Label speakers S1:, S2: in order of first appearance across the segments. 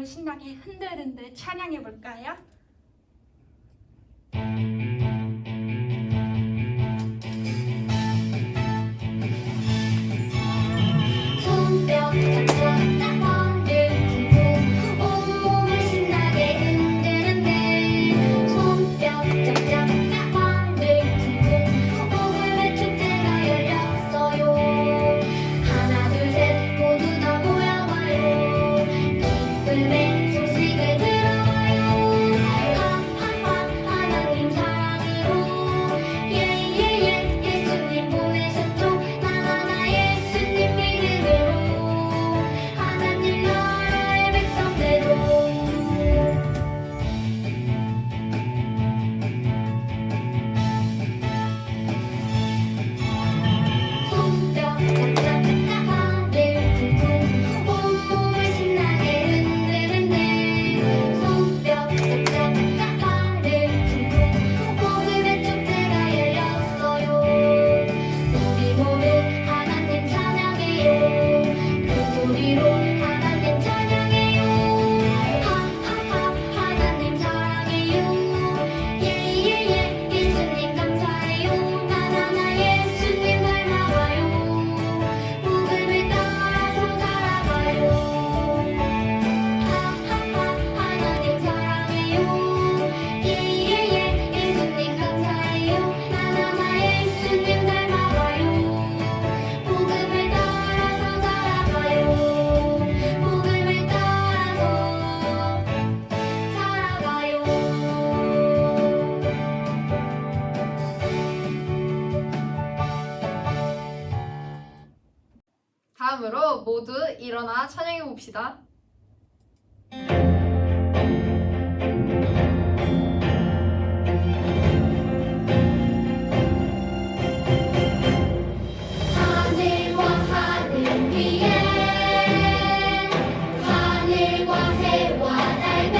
S1: 신나게 흔들흔들 찬양해 볼까요?
S2: 손뼉 짝짝짝 허리를 쿵쿵 온몸을 신나게 흔드는데 손뼉 짝짝짝 허리를 쿵쿵 복음의 축제가 열렸어요. 하나 둘 셋 모두 다 모여봐요. 기쁨의 소식을 들어봐요. 하하하 하나님 사랑으로 예예예 예수님 보내셨죠. 나나나 예수님 믿음으로 하나님 나라의 백성대로 손뼉 짝짝짝 하늘 쿵쿵 온몸을 신나게 흔드는데 손뼉 짝짝짝 하늘 쿵쿵 복음의 축제가 열렸어요. 우리 모두 하나님 찬양해요. 그 소리로 하나님 찬양해요. 하하하 하나님 사랑해요. 예예예 예수님 감사해요. 나나나 예수님 닮아가요. 복음을 따라서 살아가요. 하하하 하나님 사랑해요. 예예예 예수님 감사해요. 나나나 예수님 닮아가요. 복음을 따라서 살아가요. 복음을 따라서 살아가요.
S3: 다음으로 모두 일어나 찬양해 봅시다.
S2: 하늘과 하늘 위에 하늘과 해와 달별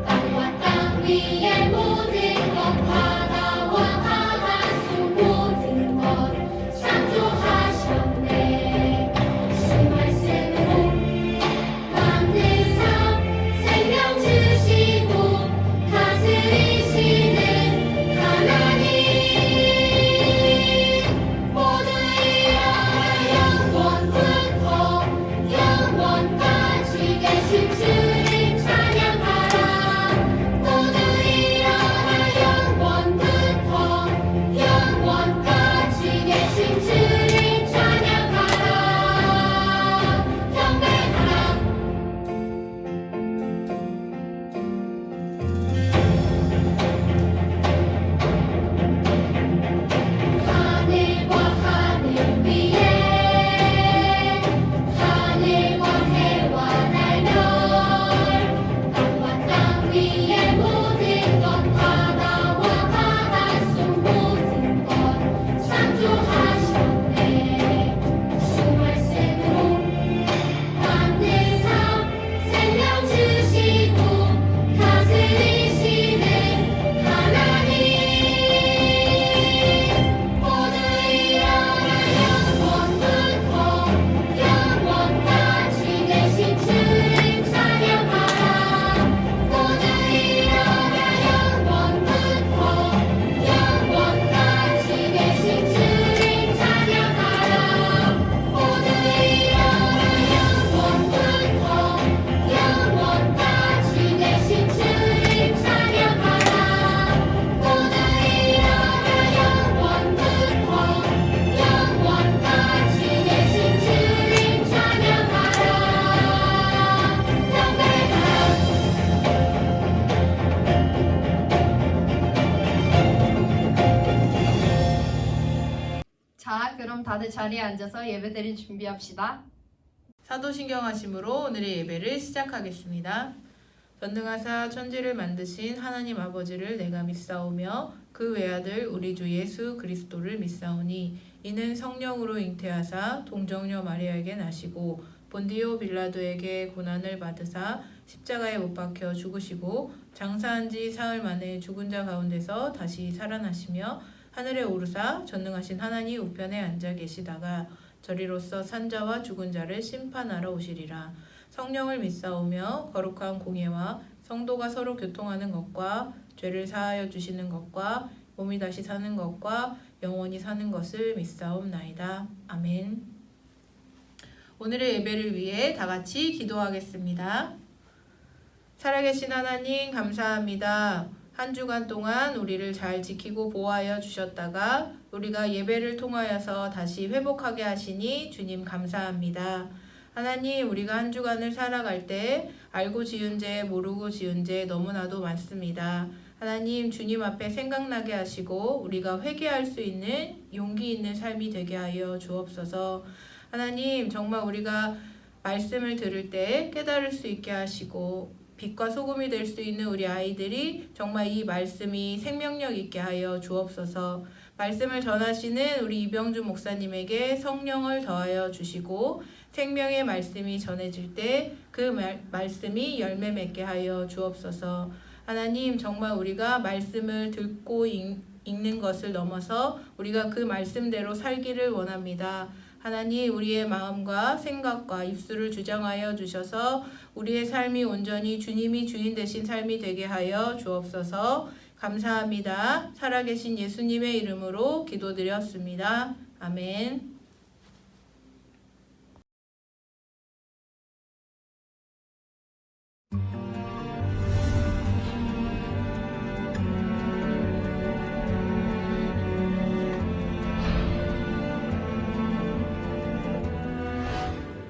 S2: 땅과 땅 위에 모든 것 바다와 하하수 모든 것 창조하셨네. 주 말씀으로 만든 삶 생명 주시고 다스리시는 하나님 모두 일어나 영원부터 영원까지 계신 주님 찬양하라. 모두 일어나 영원부터 영원까지 계신 주님 찬양하라. 경배하라. 하늘과 하늘 위에 하늘과 해와 달별 땅과 땅 위에 모든 것 바다와 바닷속 모든 것 창조하셨네. 주 말씀으로 만든 삶 생명 주시고 다스리시는 하나님 모두 일어나 영원부터 영원까지 계신 주님 찬양하라. 모두 일어나 영원부터 영원까지 계신 주님 찬양하라. 모두 일어나 영원부터 영원까지 계신 주님 찬양하라. 모두 일어나 영원부터 영원까지 계신 주님 찬양하라. 경배하라.
S3: 자, 그럼 다들 자리에 앉아서 예배드릴 준비합시다.
S4: 사도신경하심으로 오늘의 예배를 시작하겠습니다. 전능하사 천지를 만드신 하나님 아버지를 내가 믿사오며 그 외아들 우리 주 예수 그리스도를 믿사오니 이는 성령으로 잉태하사 동정녀 마리아에게 나시고 본디오 빌라도에게 고난을 받으사 십자가에 못 박혀 죽으시고 장사한 지 사흘 만에 죽은 자 가운데서 다시 살아나시며 하늘에 오르사 전능하신 하나님 우편에 앉아 계시다가 저리로서 산자와 죽은 자를 심판하러 오시리라. 성령을 믿사오며 거룩한 공예와 성도가 서로 교통하는 것과 죄를 사하여 주시는 것과 몸이 다시 사는 것과 영원히 사는 것을 믿사옵나이다. 아멘. 오늘의 예배를 위해 다 같이 기도하겠습니다. 살아계신 하나님 감사합니다. 한 주간 동안 우리를 잘 지키고 보호하여 주셨다가 우리가 예배를 통하여서 다시 회복하게 하시니 주님 감사합니다. 하나님, 우리가 한 주간을 살아갈 때 알고 지은 죄, 모르고 지은 죄 너무나도 많습니다. 하나님, 주님 앞에 생각나게 하시고 우리가 회개할 수 있는 용기 있는 삶이 되게 하여 주옵소서. 하나님, 정말 우리가 말씀을 들을 때 깨달을 수 있게 하시고 빛과 소금이 될 수 있는 우리 아이들이 정말 이 말씀이 생명력 있게 하여 주옵소서. 말씀을 전하시는 우리 이병주 목사님에게 성령을 더하여 주시고 생명의 말씀이 전해질 때 그 말씀이 열매 맺게 하여 주옵소서. 하나님, 정말 우리가 말씀을 듣고 읽는 것을 넘어서 우리가 그 말씀대로 살기를 원합니다. 하나님, 우리의 마음과 생각과 입술을 주장하여 주셔서 우리의 삶이 온전히 주님이 주인 되신 삶이 되게 하여 주옵소서. 감사합니다. 살아계신 예수님의 이름으로 기도드렸습니다. 아멘.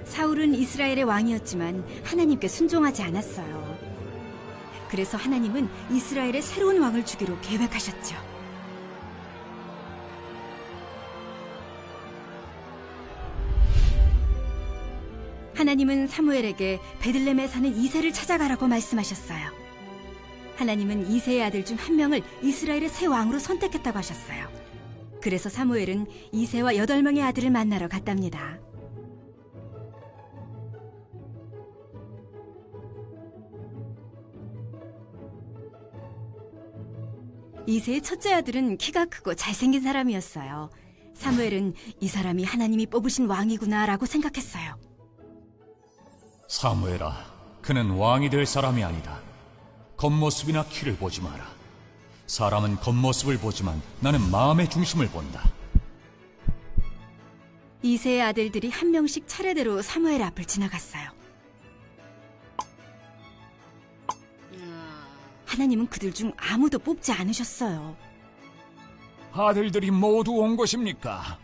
S5: 사울은 이스라엘의 왕이었지만 하나님께 순종하지 않았어요. 그래서 하나님은 이스라엘의 새로운 왕을 주기로 계획하셨죠. 하나님은 사무엘에게 베들레헴에 사는 이새를 찾아가라고 말씀하셨어요. 하나님은 이새의 아들 중 한 명을 이스라엘의 새 왕으로 선택했다고 하셨어요. 그래서 사무엘은 이새와 8명의 아들을 만나러 갔답니다. 이새의 첫째 아들은 키가 크고 잘생긴 사람이었어요. 사무엘은 이 사람이 하나님이 뽑으신 왕이구나 라고 생각했어요.
S6: 사무엘아, 그는 왕이 될 사람이 아니다. 겉모습이나 키를 보지 마라. 사람은 겉모습을 보지만 나는 마음의 중심을 본다.
S5: 이새의 아들들이 한 명씩 차례대로 사무엘 앞을 지나갔어요. 하나님은 그들 중 아무도 뽑지 않으셨어요.
S6: 아들들이 모두 온 것입니까?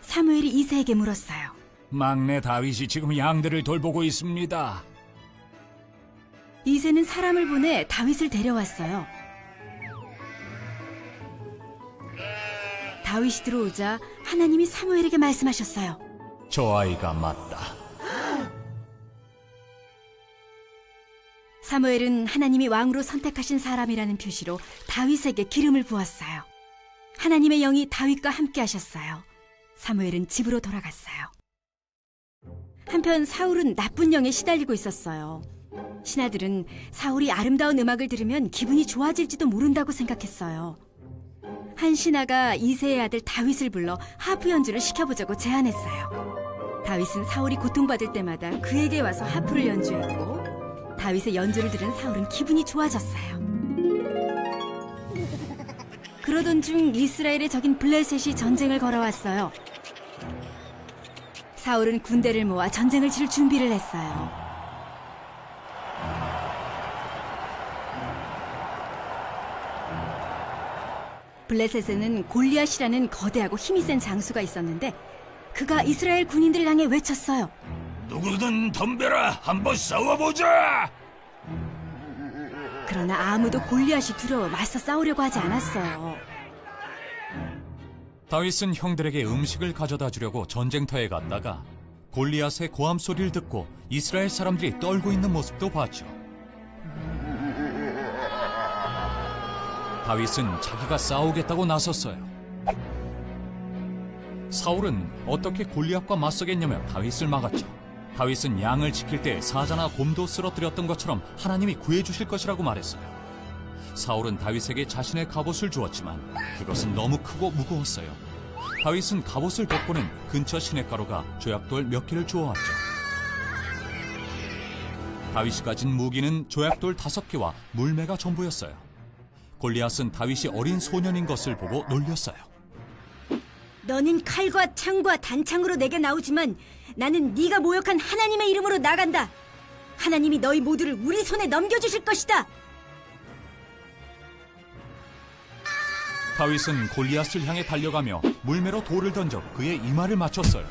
S5: 사무엘이 이새에게 물었어요.
S6: 막내 다윗이 지금 양들을 돌보고 있습니다.
S5: 이새는 사람을 보내 다윗을 데려왔어요. 다윗이 들어오자 하나님이 사무엘에게 말씀하셨어요.
S6: 저 아이가 맞다.
S5: 사무엘은 하나님이 왕으로 선택하신 사람이라는 표시로 다윗에게 기름을 부었어요. 하나님의 영이 다윗과 함께 하셨어요. 사무엘은 집으로 돌아갔어요. 한편 사울은 나쁜 영에 시달리고 있었어요. 신하들은 사울이 아름다운 음악을 들으면 기분이 좋아질지도 모른다고 생각했어요. 한 신하가 이새의 아들 다윗을 불러 하프 연주를 시켜보자고 제안했어요. 다윗은 사울이 고통받을 때마다 그에게 와서 하프를 연주했고 다윗의 연주를 들은 사울은 기분이 좋아졌어요. 그러던 중 이스라엘의 적인 블레셋이 전쟁을 걸어왔어요. 사울은 군대를 모아 전쟁을 치를 준비를 했어요. 블레셋에는 골리앗이라는 거대하고 힘이 센 장수가 있었는데 그가 이스라엘 군인들을 향해 외쳤어요.
S6: 누구든 덤벼라, 한번 싸워보자.
S5: 그러나 아무도 골리앗이 두려워 맞서 싸우려고 하지 않았어요.
S6: 다윗은 형들에게 음식을 가져다 주려고 전쟁터에 갔다가 골리앗의 고함 소리를 듣고 이스라엘 사람들이 떨고 있는 모습도 봤죠. 다윗은 자기가 싸우겠다고 나섰어요. 사울은 어떻게 골리앗과 맞서겠냐며 다윗을 막았죠. 다윗은 양을 지킬 때 사자나 곰도 쓰러뜨렸던 것처럼 하나님이 구해주실 것이라고 말했어요. 사울은 다윗에게 자신의 갑옷을 주었지만 그것은 너무 크고 무거웠어요. 다윗은 갑옷을 벗고는 근처 시냇가로 가 조약돌 몇 개를 주워왔죠. 다윗이 가진 무기는 조약돌 5개와 물매가 전부였어요. 골리앗은 다윗이 어린 소년인 것을 보고 놀렸어요.
S5: 너는 칼과 창과 단창으로 내게 나오지만 나는 네가 모욕한 하나님의 이름으로 나간다. 하나님이 너희 모두를 우리 손에 넘겨주실 것이다.
S6: 다윗은 골리앗을 향해 달려가며 물매로 돌을 던져 그의 이마를 맞췄어요.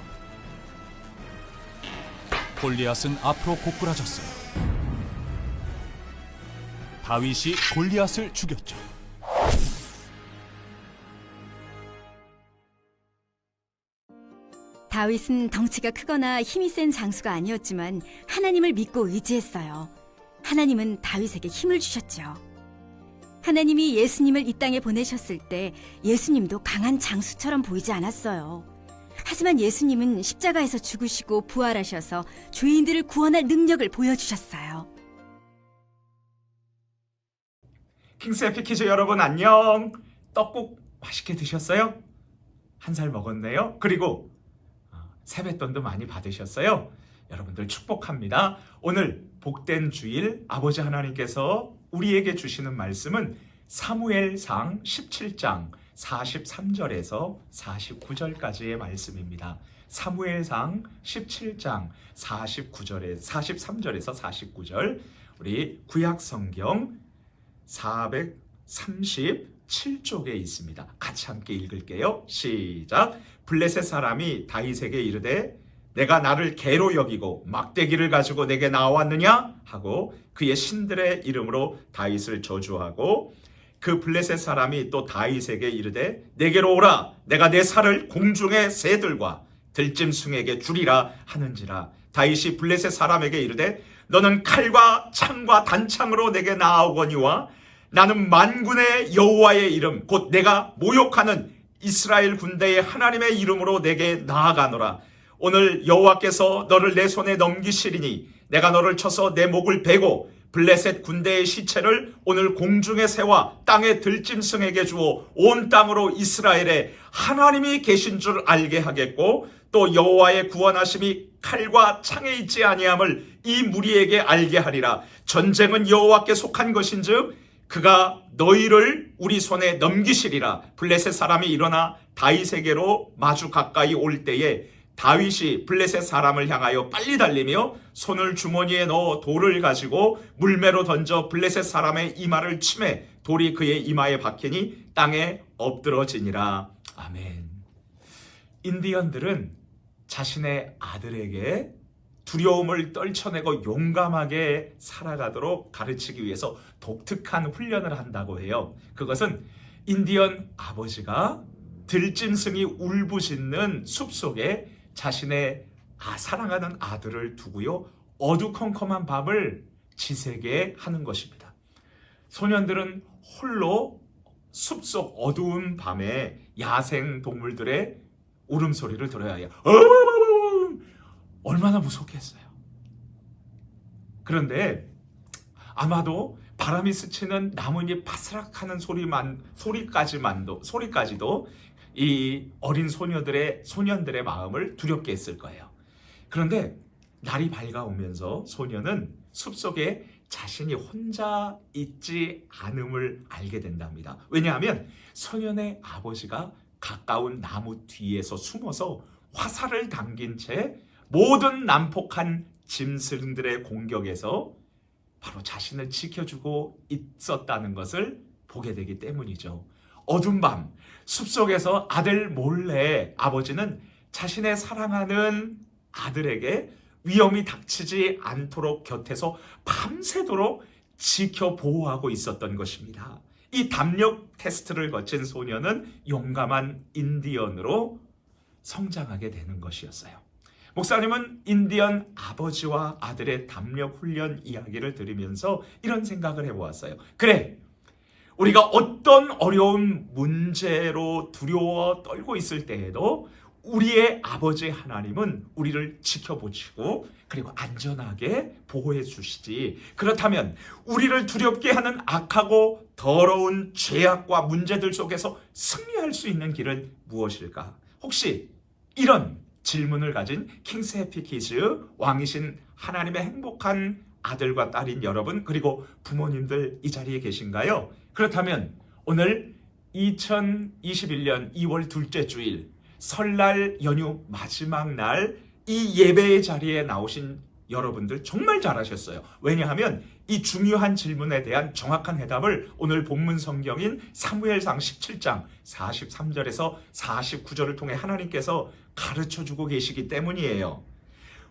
S6: 골리앗은 앞으로 고꾸라졌어요. 다윗이 골리앗을 죽였죠.
S5: 다윗은 덩치가 크거나 힘이 센 장수가 아니었지만 하나님을 믿고 의지했어요. 하나님은 다윗에게 힘을 주셨죠. 하나님이 예수님을 이 땅에 보내셨을 때 예수님도 강한 장수처럼 보이지 않았어요. 하지만 예수님은 십자가에서 죽으시고 부활하셔서 죄인들을 구원할 능력을 보여주셨어요.
S7: 킹스해피 키즈 여러분 안녕. 떡국 맛있게 드셨어요? 한 살 먹었네요. 그리고 세뱃돈도 많이 받으셨어요? 여러분들 축복합니다. 오늘 복된 주일 아버지 하나님께서 우리에게 주시는 말씀은 사무엘상 17장 43절에서 49절까지의 말씀입니다. 사무엘상 17장 43절에서 49절, 우리 구약성경 437쪽에 있습니다. 같이 함께 읽을게요. 시작. 블레셋 사람이 다윗에게 이르되 내가 나를 개로 여기고 막대기를 가지고 내게 나왔느냐 하고 그의 신들의 이름으로 다윗을 저주하고, 그 블레셋 사람이 또 다윗에게 이르되 내게로 오라, 내가 내 살을 공중의 새들과 들짐승에게 주리라 하는지라. 다윗이 블레셋 사람에게 이르되 너는 칼과 창과 단창으로 내게 나아오거니와 나는 만군의 여호와의 이름 곧 내가 모욕하는 이스라엘 군대의 하나님의 이름으로 내게 나아가노라. 오늘 여호와께서 너를 내 손에 넘기시리니 내가 너를 쳐서 내 목을 베고 블레셋 군대의 시체를 오늘 공중의 새와 땅의 들짐승에게 주어 온 땅으로 이스라엘에 하나님이 계신 줄 알게 하겠고, 또 여호와의 구원하심이 칼과 창에 있지 아니함을 이 무리에게 알게 하리라. 전쟁은 여호와께 속한 것인즉 그가 너희를 우리 손에 넘기시리라. 블레셋 사람이 일어나 다윗에게로 마주 가까이 올 때에 다윗이 블레셋 사람을 향하여 빨리 달리며 손을 주머니에 넣어 돌을 가지고 물매로 던져 블레셋 사람의 이마를 치매 돌이 그의 이마에 박히니 땅에 엎드러지니라. 아멘. 인디언들은 자신의 아들에게 두려움을 떨쳐내고 용감하게 살아가도록 가르치기 위해서 독특한 훈련을 한다고 해요. 그것은 인디언 아버지가 들짐승이 울부짖는 숲속에 자신의 사랑하는 아들을 두고요, 어두컴컴한 밤을 지새게 하는 것입니다. 소년들은 홀로 숲속 어두운 밤에 야생 동물들의 울음소리를 들어야 해요. 얼마나 무섭겠어요. 그런데 아마도 바람이 스치는 나뭇잎 바스락하는 소리까지도 이 어린 소년들의 마음을 두렵게 했을 거예요. 그런데 날이 밝아오면서 소년은 숲속에 자신이 혼자 있지 않음을 알게 된답니다. 왜냐하면 소년의 아버지가 가까운 나무 뒤에서 숨어서 화살을 당긴 채 모든 난폭한 짐승들의 공격에서 바로 자신을 지켜주고 있었다는 것을 보게 되기 때문이죠. 어두운 밤 숲속에서 아들 몰래 아버지는 자신의 사랑하는 아들에게 위험이 닥치지 않도록 곁에서 밤새도록 지켜보호하고 있었던 것입니다. 이 담력 테스트를 거친 소년은 용감한 인디언으로 성장하게 되는 것이었어요. 목사님은 인디언 아버지와 아들의 담력 훈련 이야기를 들으면서 이런 생각을 해보았어요. 그래, 우리가 어떤 어려운 문제로 두려워 떨고 있을 때에도 우리의 아버지 하나님은 우리를 지켜보시고 그리고 안전하게 보호해 주시지. 그렇다면 우리를 두렵게 하는 악하고 더러운 죄악과 문제들 속에서 승리할 수 있는 길은 무엇일까? 혹시 이런 질문을 가진 킹스 해피 키즈, 왕이신 하나님의 행복한 아들과 딸인 여러분, 그리고 부모님들 이 자리에 계신가요? 그렇다면 오늘 2021년 2월 둘째 주일 설날 연휴 마지막 날 이 예배의 자리에 나오신 여러분들 정말 잘하셨어요. 왜냐하면 이 중요한 질문에 대한 정확한 해답을 오늘 본문 성경인 사무엘상 17장 43절에서 49절을 통해 하나님께서 가르쳐주고 계시기 때문이에요.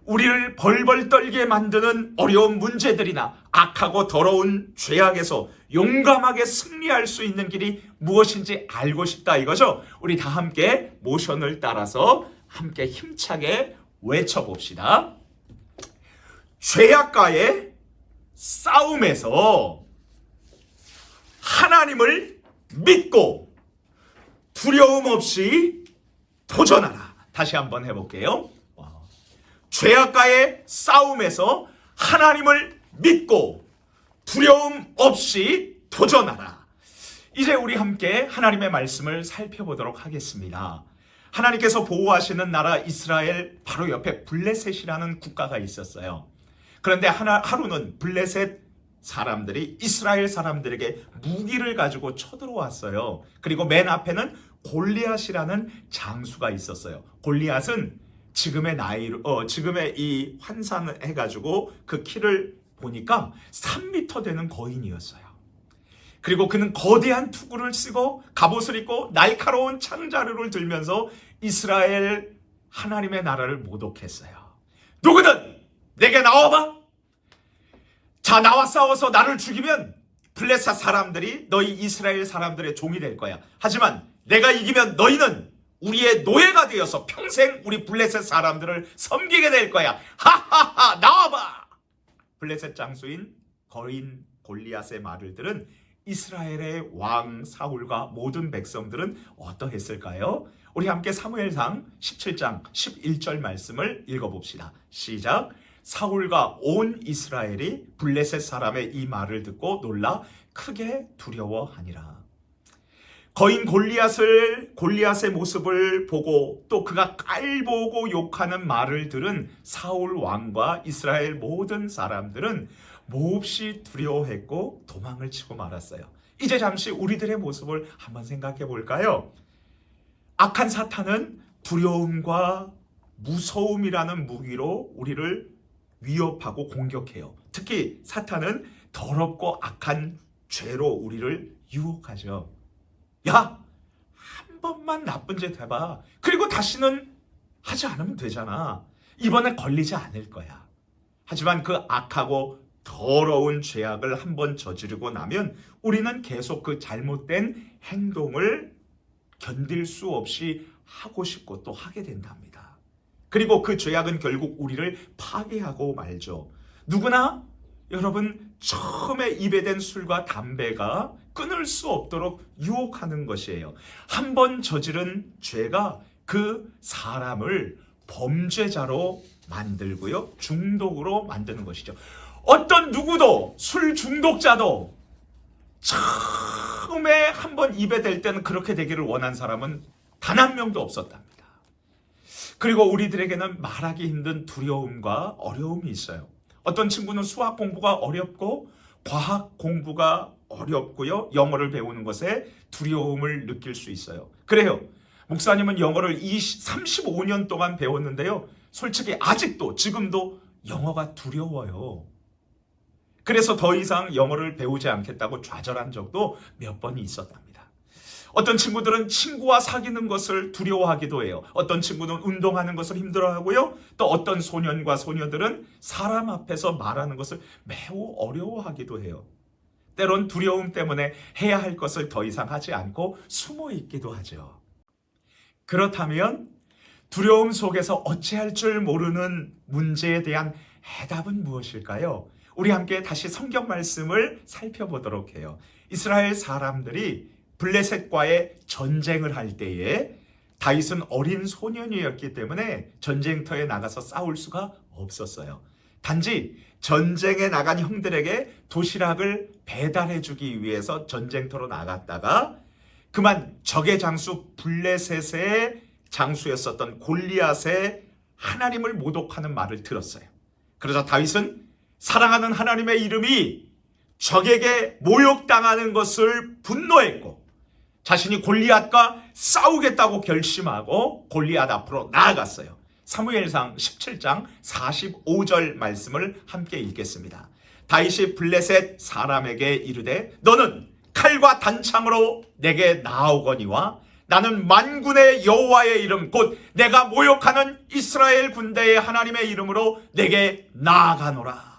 S7: 우리를 벌벌 떨게 만드는 어려운 문제들이나 악하고 더러운 죄악에서 용감하게 승리할 수 있는 길이 무엇인지 알고 싶다 이거죠. 우리 다 함께 모션을 따라서 함께 힘차게 외쳐봅시다. 죄악과의 싸움에서 하나님을 믿고 두려움 없이 도전하라. 다시 한번 해볼게요. 죄악과의 싸움에서 하나님을 믿고 두려움 없이 도전하라. 이제 우리 함께 하나님의 말씀을 살펴보도록 하겠습니다. 하나님께서 보호하시는 나라 이스라엘 바로 옆에 블레셋이라는 국가가 있었어요. 그런데 하루는 블레셋 사람들이 이스라엘 사람들에게 무기를 가지고 쳐들어왔어요. 그리고 맨 앞에는 골리앗이라는 장수가 있었어요. 골리앗은 지금의 이 환산을 해가지고 그 키를 보니까 3m 되는 거인이었어요. 그리고 그는 거대한 투구를 쓰고 갑옷을 입고 날카로운 창자루를 들면서 이스라엘 하나님의 나라를 모독했어요. 누구든 내게 나와봐. 자, 나와 싸워서 나를 죽이면 블레셋 사람들이 너희 이스라엘 사람들의 종이 될 거야. 하지만 내가 이기면 너희는 우리의 노예가 되어서 평생 우리 블레셋 사람들을 섬기게 될 거야. 하하하, 나와봐. 블레셋 장수인 거인 골리앗의 말을 들은 이스라엘의 왕 사울과 모든 백성들은 어떠했을까요? 우리 함께 사무엘상 17장 11절 말씀을 읽어봅시다. 시작. 사울과 온 이스라엘이 블레셋 사람의 이 말을 듣고 놀라 크게 두려워하니라. 거인 골리앗의 모습을 보고 또 그가 깔보고 욕하는 말을 들은 사울 왕과 이스라엘 모든 사람들은 몹시 두려워했고 도망을 치고 말았어요. 이제 잠시 우리들의 모습을 한번 생각해 볼까요? 악한 사탄은 두려움과 무서움이라는 무기로 우리를 위협하고 공격해요. 특히 사탄은 더럽고 악한 죄로 우리를 유혹하죠. 야, 한 번만 나쁜 짓 해봐. 그리고 다시는 하지 않으면 되잖아. 이번에 걸리지 않을 거야. 하지만 그 악하고 더러운 죄악을 한번 저지르고 나면 우리는 계속 그 잘못된 행동을 견딜 수 없이 하고 싶고 또 하게 된답니다. 그리고 그 죄악은 결국 우리를 파괴하고 말죠. 누구나 여러분 처음에 입에 댄 술과 담배가 끊을 수 없도록 유혹하는 것이에요. 한번 저지른 죄가 그 사람을 범죄자로 만들고요. 중독으로 만드는 것이죠. 어떤 누구도 술 중독자도 처음에 한번 입에 댈 때는 그렇게 되기를 원한 사람은 단 한 명도 없었답니다. 그리고 우리들에게는 말하기 힘든 두려움과 어려움이 있어요. 어떤 친구는 수학 공부가 어렵고 과학 공부가 어렵고요. 영어를 배우는 것에 두려움을 느낄 수 있어요. 그래요. 목사님은 영어를 35년 동안 배웠는데요. 솔직히 아직도 지금도 영어가 두려워요. 그래서 더 이상 영어를 배우지 않겠다고 좌절한 적도 몇 번이 있었답니다. 어떤 친구들은 친구와 사귀는 것을 두려워하기도 해요. 어떤 친구는 운동하는 것을 힘들어하고요. 또 어떤 소년과 소녀들은 사람 앞에서 말하는 것을 매우 어려워하기도 해요. 때론 두려움 때문에 해야 할 것을 더 이상 하지 않고 숨어 있기도 하죠. 그렇다면 두려움 속에서 어찌할 줄 모르는 문제에 대한 해답은 무엇일까요? 우리 함께 다시 성경 말씀을 살펴보도록 해요. 이스라엘 사람들이 블레셋과의 전쟁을 할 때에 다윗은 어린 소년이었기 때문에 전쟁터에 나가서 싸울 수가 없었어요. 단지 전쟁에 나간 형들에게 도시락을 배달해 주기 위해서 전쟁터로 나갔다가 그만 적의 장수 블레셋의 장수였었던 골리앗의 하나님을 모독하는 말을 들었어요. 그러자 다윗은 사랑하는 하나님의 이름이 적에게 모욕당하는 것을 분노했고 자신이 골리앗과 싸우겠다고 결심하고 골리앗 앞으로 나아갔어요. 사무엘상 17장 45절 말씀을 함께 읽겠습니다. 다윗이 블레셋 사람에게 이르되 너는 칼과 단창으로 내게 나아오거니와 나는 만군의 여호와의 이름 곧 내가 모욕하는 이스라엘 군대의 하나님의 이름으로 내게 나아가노라.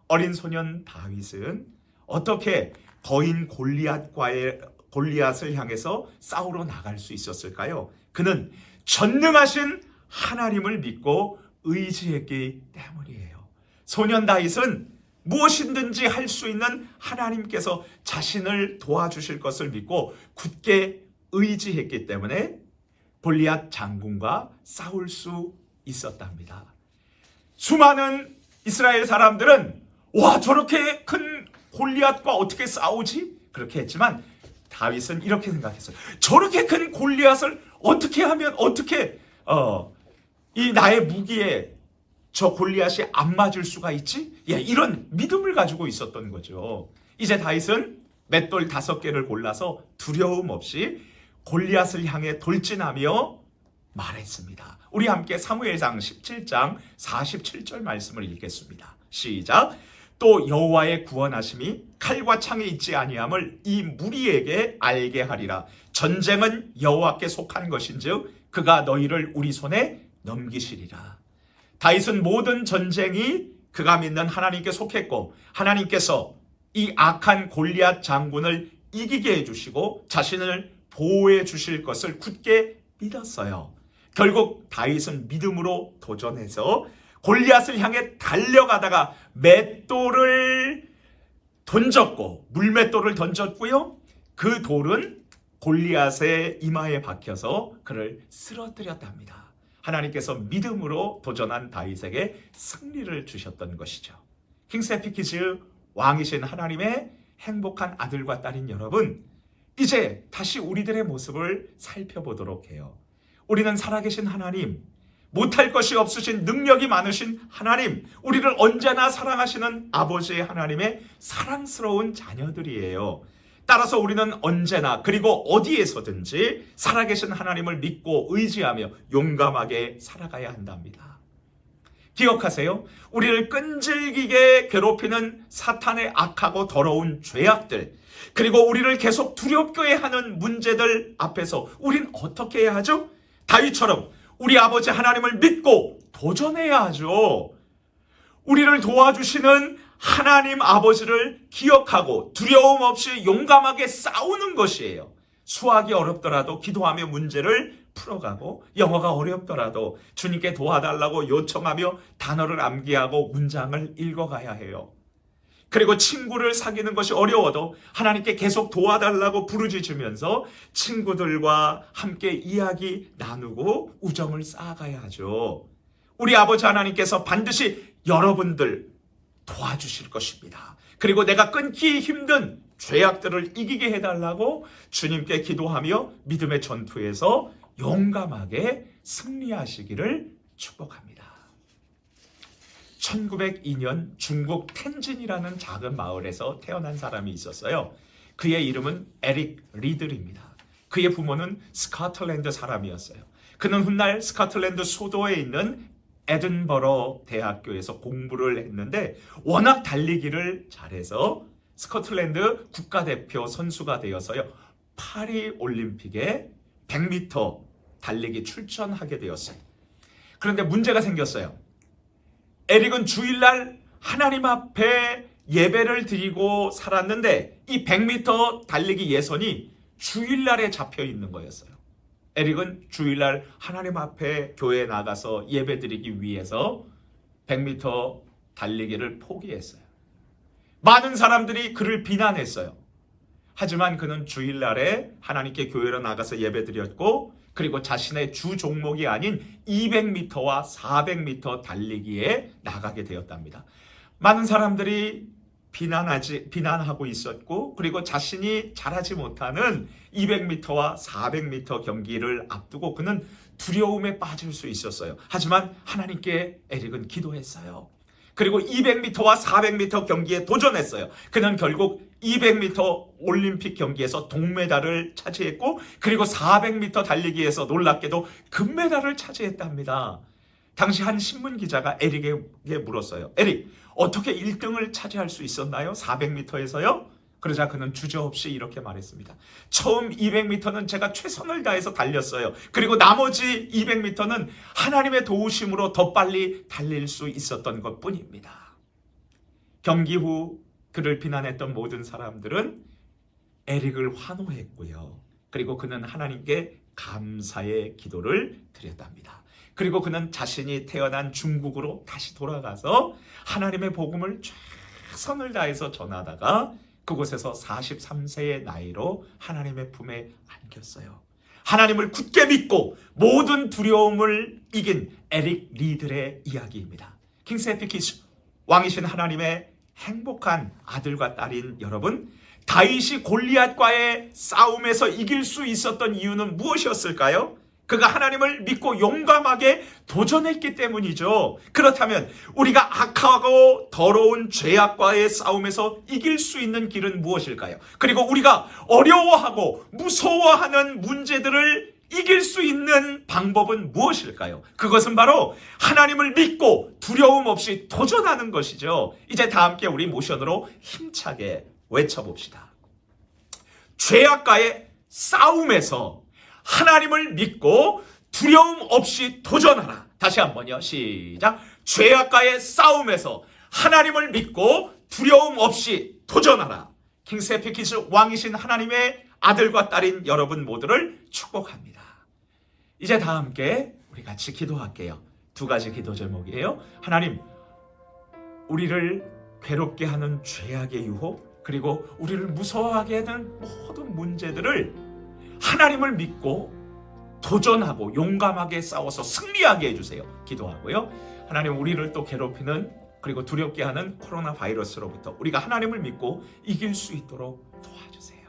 S7: 어린 소년 다윗은 어떻게 거인 골리앗을 향해서 싸우러 나갈 수 있었을까요? 그는 전능하신 하나님을 믿고 의지했기 때문이에요. 소년 다윗은 무엇이든지 할 수 있는 하나님께서 자신을 도와주실 것을 믿고 굳게 의지했기 때문에 골리앗 장군과 싸울 수 있었답니다. 수많은 이스라엘 사람들은 와, 저렇게 큰 골리앗과 어떻게 싸우지? 그렇게 했지만 다윗은 이렇게 생각했어요. 저렇게 큰 골리앗을 어떻게 하면 어떻게 이 나의 무기에 저 골리앗이 안 맞을 수가 있지? 예, 이런 믿음을 가지고 있었던 거죠. 이제 다윗은 맷돌 5개를 골라서 두려움 없이 골리앗을 향해 돌진하며 말했습니다. 우리 함께 사무엘상 17장 47절 말씀을 읽겠습니다. 시작. 또 여호와의 구원하심이 칼과 창에 있지 아니함을 이 무리에게 알게 하리라. 전쟁은 여호와께 속한 것인즉 그가 너희를 우리 손에 넘기시리라. 다윗은 모든 전쟁이 그가 믿는 하나님께 속했고 하나님께서 이 악한 골리앗 장군을 이기게 해주시고 자신을 보호해 주실 것을 굳게 믿었어요. 결국 다윗은 믿음으로 도전해서 골리앗을 향해 달려가다가 맷돌을 던졌고 물맷돌을 던졌고요. 그 돌은 골리앗의 이마에 박혀서 그를 쓰러뜨렸답니다. 하나님께서 믿음으로 도전한 다윗에게 승리를 주셨던 것이죠. 킹스에피키즈 왕이신 하나님의 행복한 아들과 딸인 여러분, 이제 다시 우리들의 모습을 살펴보도록 해요. 우리는 살아계신 하나님, 못할 것이 없으신 능력이 많으신 하나님, 우리를 언제나 사랑하시는 아버지의 하나님의 사랑스러운 자녀들이에요. 따라서 우리는 언제나 그리고 어디에서든지 살아계신 하나님을 믿고 의지하며 용감하게 살아가야 한답니다. 기억하세요. 우리를 끈질기게 괴롭히는 사탄의 악하고 더러운 죄악들, 그리고 우리를 계속 두렵게 하는 문제들 앞에서 우린 어떻게 해야 하죠? 다윗처럼 우리 아버지 하나님을 믿고 도전해야 하죠. 우리를 도와주시는 하나님 아버지를 기억하고 두려움 없이 용감하게 싸우는 것이에요. 수학이 어렵더라도 기도하며 문제를 풀어가고 영어가 어렵더라도 주님께 도와달라고 요청하며 단어를 암기하고 문장을 읽어가야 해요. 그리고 친구를 사귀는 것이 어려워도 하나님께 계속 도와달라고 부르짖으면서 친구들과 함께 이야기 나누고 우정을 쌓아가야 하죠. 우리 아버지 하나님께서 반드시 여러분들 도와주실 것입니다. 그리고 내가 끊기 힘든 죄악들을 이기게 해달라고 주님께 기도하며 믿음의 전투에서 용감하게 승리하시기를 축복합니다. 1902년 중국 텐진이라는 작은 마을에서 태어난 사람이 있었어요. 그의 이름은 에릭 리들입니다. 그의 부모는 스코틀랜드 사람이었어요. 그는 훗날 스코틀랜드 수도에 있는 에든버러 대학교에서 공부를 했는데 워낙 달리기를 잘해서 스코틀랜드 국가대표 선수가 되어서요. 파리 올림픽에 100m 달리기 출전하게 되었어요. 그런데 문제가 생겼어요. 에릭은 주일날 하나님 앞에 예배를 드리고 살았는데 이 100m 달리기 예선이 주일날에 잡혀 있는 거였어요. 에릭은 주일날 하나님 앞에 교회에 나가서 예배 드리기 위해서 100m 달리기를 포기했어요. 많은 사람들이 그를 비난했어요. 하지만 그는 주일날에 하나님께 교회로 나가서 예배 드렸고 그리고 자신의 주 종목이 아닌 200m와 400m 달리기에 나가게 되었답니다. 많은 사람들이 비난하고 있었고 그리고 자신이 잘하지 못하는 200m와 400m 경기를 앞두고 그는 두려움에 빠질 수 있었어요. 하지만 하나님께 에릭은 기도했어요. 그리고 200m와 400m 경기에 도전했어요. 그는 결국 200m 올림픽 경기에서 동메달을 차지했고 그리고 400m 달리기에서 놀랍게도 금메달을 차지했답니다. 당시 한 신문 기자가 에릭에게 물었어요. 에릭, 어떻게 1등을 차지할 수 있었나요? 400m에서요? 그러자 그는 주저없이 이렇게 말했습니다. 처음 200m는 제가 최선을 다해서 달렸어요. 그리고 나머지 200m는 하나님의 도우심으로 더 빨리 달릴 수 있었던 것뿐입니다. 경기 후 그를 비난했던 모든 사람들은 에릭을 환호했고요. 그리고 그는 하나님께 감사의 기도를 드렸답니다. 그리고 그는 자신이 태어난 중국으로 다시 돌아가서 하나님의 복음을 최선을 다해서 전하다가 그곳에서 43세의 나이로 하나님의 품에 안겼어요. 하나님을 굳게 믿고 모든 두려움을 이긴 에릭 리들의 이야기입니다. 킹세피키스 왕이신 하나님의 행복한 아들과 딸인 여러분, 다윗이 골리앗과의 싸움에서 이길 수 있었던 이유는 무엇이었을까요? 그가 하나님을 믿고 용감하게 도전했기 때문이죠. 그렇다면 우리가 악하고 더러운 죄악과의 싸움에서 이길 수 있는 길은 무엇일까요? 그리고 우리가 어려워하고 무서워하는 문제들을 이길 수 있는 방법은 무엇일까요? 그것은 바로 하나님을 믿고 두려움 없이 도전하는 것이죠. 이제 다 함께 우리 모션으로 힘차게 외쳐봅시다. 죄악과의 싸움에서 하나님을 믿고 두려움 없이 도전하라. 다시 한번요. 시작. 죄악과의 싸움에서 하나님을 믿고 두려움 없이 도전하라. 킹세피키스 왕이신 하나님의 아들과 딸인 여러분 모두를 축복합니다. 이제 다 함께 우리 같이 기도할게요. 두 가지 기도 제목이에요. 하나님, 우리를 괴롭게 하는 죄악의 유혹, 그리고 우리를 무서워하게 하는 모든 문제들을 하나님을 믿고 도전하고 용감하게 싸워서 승리하게 해주세요. 기도하고요. 하나님, 우리를 또 괴롭히는 그리고 두렵게 하는 코로나 바이러스로부터 우리가 하나님을 믿고 이길 수 있도록 도와주세요.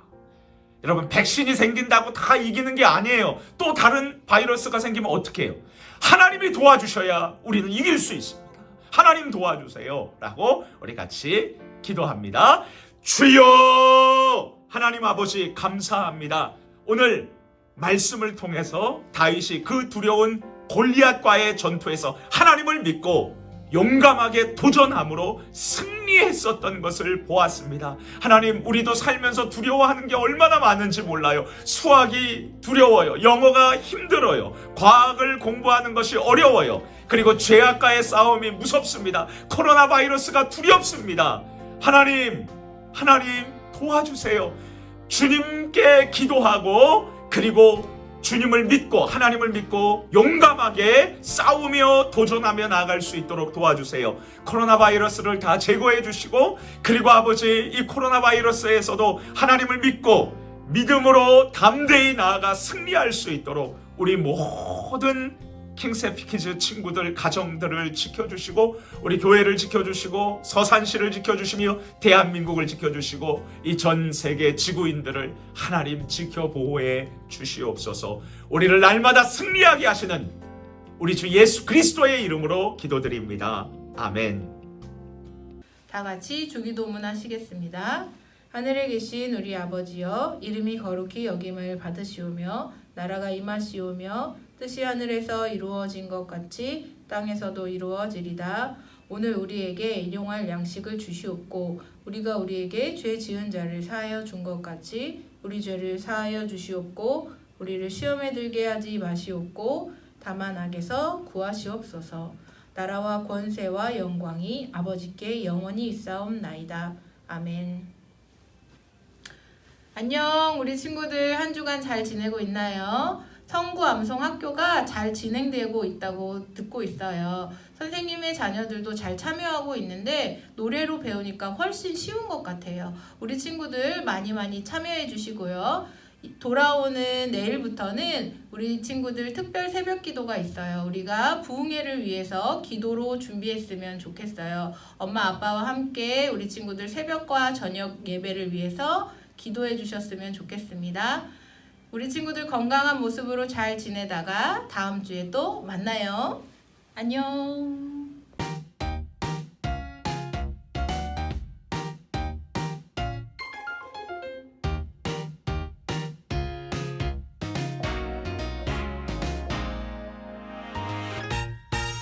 S7: 여러분, 백신이 생긴다고 다 이기는 게 아니에요. 또 다른 바이러스가 생기면 어떻게 해요? 하나님이 도와주셔야 우리는 이길 수 있습니다. 하나님 도와주세요 라고 우리 같이 기도합니다. 주여, 하나님 아버지 감사합니다. 오늘 말씀을 통해서 다윗이 그 두려운 골리앗과의 전투에서 하나님을 믿고 용감하게 도전함으로 승리했었던 것을 보았습니다. 하나님, 우리도 살면서 두려워하는 게 얼마나 많은지 몰라요. 수학이 두려워요. 영어가 힘들어요. 과학을 공부하는 것이 어려워요. 그리고 죄악과의 싸움이 무섭습니다. 코로나 바이러스가 두렵습니다. 하나님 도와주세요. 주님께 기도하고 그리고 주님을 믿고 하나님을 믿고 용감하게 싸우며 도전하며 나아갈 수 있도록 도와주세요. 코로나 바이러스를 다 제거해 주시고 그리고 아버지, 이 코로나 바이러스에서도 하나님을 믿고 믿음으로 담대히 나아가 승리할 수 있도록 우리 모든 킹세피키즈 친구들 가정들을 지켜주시고 우리 교회를 지켜주시고 서산시를 지켜주시며 대한민국을 지켜주시고 이 전 세계 지구인들을 하나님 지켜보호해 주시옵소서. 우리를 날마다 승리하게 하시는 우리 주 예수 그리스도의 이름으로 기도드립니다. 아멘.
S4: 다 같이 주기도문 하시겠습니다. 하늘에 계신 우리 아버지여, 이름이 거룩히 여김을 받으시오며 나라가 임하시오며 뜻이 하늘에서 이루어진 것 같이 땅에서도 이루어지리다. 오늘 우리에게 일용할 양식을 주시옵고 우리가 우리에게 죄 지은 자를 사하여 준 것 같이 우리 죄를 사하여 주시옵고 우리를 시험에 들게 하지 마시옵고 다만 악에서 구하시옵소서. 나라와 권세와 영광이 아버지께 영원히 있사옵나이다. 아멘. 안녕, 우리 친구들 한 주간 잘 지내고 있나요? 성구암송학교가 잘 진행되고 있다고 듣고 있어요. 선생님의 자녀들도 잘 참여하고 있는데 노래로 배우니까 훨씬 쉬운 것 같아요. 우리 친구들 많이 참여해 주시고요. 돌아오는 내일부터는 우리 친구들 특별 새벽 기도가 있어요. 우리가 부흥회를 위해서 기도로 준비했으면 좋겠어요. 엄마 아빠와 함께 우리 친구들 새벽과 저녁 예배를 위해서 기도해 주셨으면 좋겠습니다. 우리 친구들 건강한 모습으로 잘 지내다가 다음 주에 또 만나요. 안녕.